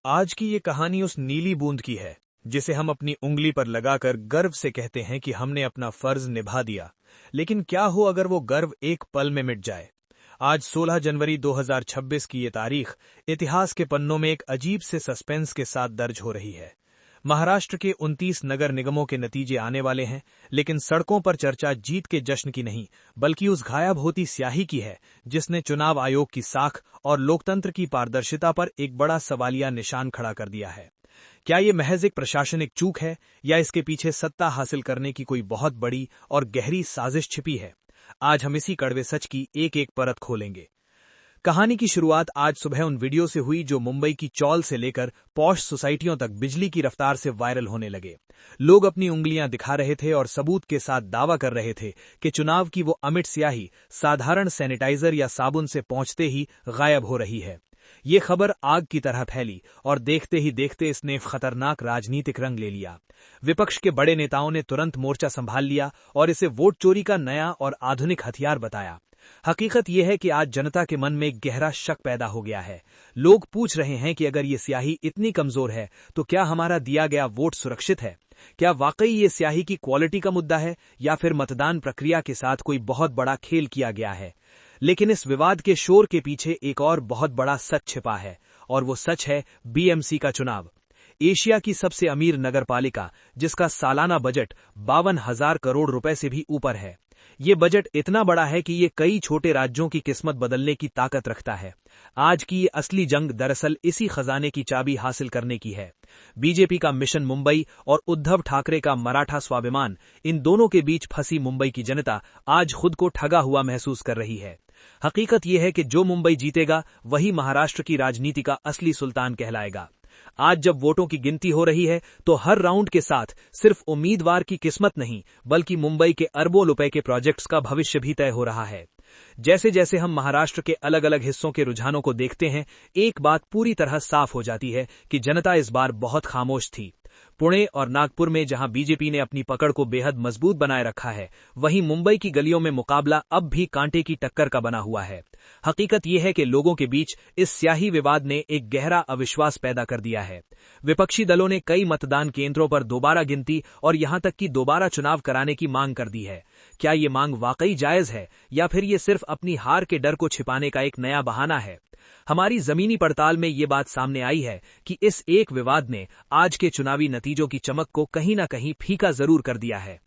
आज की ये कहानी उस नीली बूंद की है जिसे हम अपनी उंगली पर लगाकर गर्व से कहते हैं कि हमने अपना फर्ज निभा दिया। लेकिन क्या हो अगर वो गर्व एक पल में मिट जाए। आज 16 जनवरी 2026 की ये तारीख इतिहास के पन्नों में एक अजीब से सस्पेंस के साथ दर्ज हो रही है। महाराष्ट्र के 29 नगर निगमों के नतीजे आने वाले हैं, लेकिन सड़कों पर चर्चा जीत के जश्न की नहीं बल्कि उस गायब होती स्याही की है जिसने चुनाव आयोग की साख और लोकतंत्र की पारदर्शिता पर एक बड़ा सवालिया निशान खड़ा कर दिया है। क्या ये महज एक प्रशासनिक चूक है या इसके पीछे सत्ता हासिल करने की कोई बहुत बड़ी और गहरी साजिश छिपी है? आज हम इसी कड़वे सच की एक एक परत खोलेंगे। कहानी की शुरुआत आज सुबह उन वीडियो से हुई जो मुंबई की चौल से लेकर पॉश सोसाइटियों तक बिजली की रफ्तार से वायरल होने लगे। लोग अपनी उंगलियां दिखा रहे थे और सबूत के साथ दावा कर रहे थे कि चुनाव की वो अमिट स्याही साधारण सैनिटाइजर या साबुन से पहुंचते ही गायब हो रही है। ये खबर आग की तरह फैली और देखते ही देखते इसने खतरनाक राजनीतिक रंग ले लिया। विपक्ष के बड़े नेताओं ने तुरंत मोर्चा संभाल लिया और इसे वोट चोरी का नया और आधुनिक हथियार बताया। हकीकत यह है कि आज जनता के मन में एक गहरा शक पैदा हो गया है। लोग पूछ रहे हैं कि अगर ये स्याही इतनी कमजोर है तो क्या हमारा दिया गया वोट सुरक्षित है? क्या वाकई ये स्याही की क्वालिटी का मुद्दा है या फिर मतदान प्रक्रिया के साथ कोई बहुत बड़ा खेल किया गया है? लेकिन इस विवाद के शोर के पीछे एक और बहुत बड़ा सच छिपा है, और वो सच है बीएमसी का चुनाव। एशिया की सबसे अमीर नगरपालिका जिसका सालाना बजट 52,000 करोड़ रुपए से भी ऊपर है। ये बजट इतना बड़ा है कि ये कई छोटे राज्यों की किस्मत बदलने की ताकत रखता है। आज की ये असली जंग दरअसल इसी खजाने की चाबी हासिल करने की है। बीजेपी का मिशन मुंबई और उद्धव ठाकरे का मराठा स्वाभिमान, इन दोनों के बीच फंसी मुंबई की जनता आज खुद को ठगा हुआ महसूस कर रही है। हकीकत यह है कि जो मुंबई जीतेगा वही महाराष्ट्र की राजनीति का असली सुल्तान कहलाएगा। आज जब वोटों की गिनती हो रही है तो हर राउंड के साथ सिर्फ उम्मीदवार की किस्मत नहीं बल्कि मुंबई के अरबों रुपए के प्रोजेक्ट्स का भविष्य भी तय हो रहा है। जैसे जैसे हम महाराष्ट्र के अलग अलग हिस्सों के रुझानों को देखते हैं, एक बात पूरी तरह साफ हो जाती है कि जनता इस बार बहुत खामोश थी। पुणे और नागपुर में जहां बीजेपी ने अपनी पकड़ को बेहद मजबूत बनाए रखा है, वहीं मुंबई की गलियों में मुकाबला अब भी कांटे की टक्कर का बना हुआ है। हकीकत यह है कि लोगों के बीच इस स्याही विवाद ने एक गहरा अविश्वास पैदा कर दिया है। विपक्षी दलों ने कई मतदान केंद्रों पर दोबारा गिनती और यहां तक कि दोबारा चुनाव कराने की मांग कर दी है। क्या ये मांग वाकई जायज है या फिर ये सिर्फ अपनी हार के डर को छिपाने का एक नया बहाना है? हमारी जमीनी पड़ताल में ये बात सामने आई है कि इस एक विवाद ने आज के चुनावी नतीजों की चमक को कहीं न कहीं फीका जरूर कर दिया है।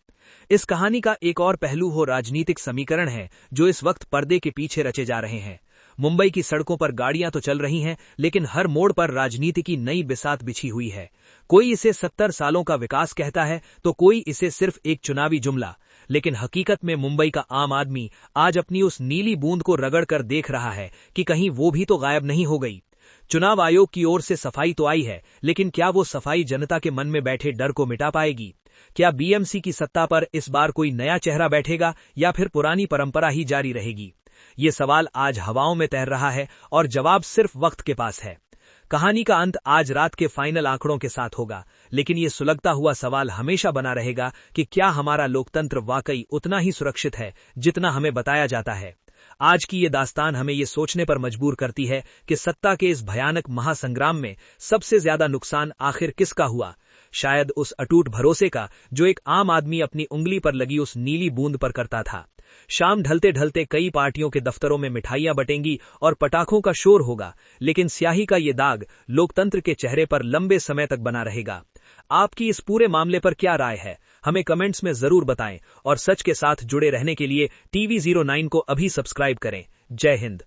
इस कहानी का एक और पहलू हो राजनीतिक समीकरण है जो इस वक्त पर्दे के पीछे रचे जा रहे हैं। मुंबई की सड़कों पर गाड़ियां तो चल रही हैं, लेकिन हर मोड़ पर राजनीति की नई बिसात बिछी हुई है। कोई इसे 70 सालों का विकास कहता है तो कोई इसे सिर्फ एक चुनावी जुमला। लेकिन हकीकत में मुंबई का आम आदमी आज अपनी उस नीली बूंद को रगड़ कर देख रहा है कि कहीं वो भी तो गायब नहीं हो गई। चुनाव आयोग की ओर से सफाई तो आई है, लेकिन क्या वो सफाई जनता के मन में बैठे डर को मिटा पाएगी? क्या बीएमसी की सत्ता पर इस बार कोई नया चेहरा बैठेगा या फिर पुरानी परंपरा ही जारी रहेगी? ये सवाल आज हवाओं में तैर रहा है और जवाब सिर्फ वक्त के पास है। कहानी का अंत आज रात के फाइनल आंकड़ों के साथ होगा, लेकिन ये सुलगता हुआ सवाल हमेशा बना रहेगा कि क्या हमारा लोकतंत्र वाकई उतना ही सुरक्षित है जितना हमें बताया जाता है? आज की ये दास्तान हमें ये सोचने पर मजबूर करती है कि सत्ता के इस भयानक महासंग्राम में सबसे ज्यादा नुकसान आखिर किसका हुआ? शायद उस अटूट भरोसे का जो एक आम आदमी अपनी उंगली पर लगी उस नीली बूंद पर करता था। शाम ढलते ढलते कई पार्टियों के दफ्तरों में मिठाइयां बटेंगी और पटाखों का शोर होगा, लेकिन स्याही का ये दाग लोकतंत्र के चेहरे पर लंबे समय तक बना रहेगा। आपकी इस पूरे मामले पर क्या राय है? हमें कमेंट्स में जरूर बताएं और सच के साथ जुड़े रहने के लिए TV09 को अभी सब्सक्राइब करें। जय हिंद।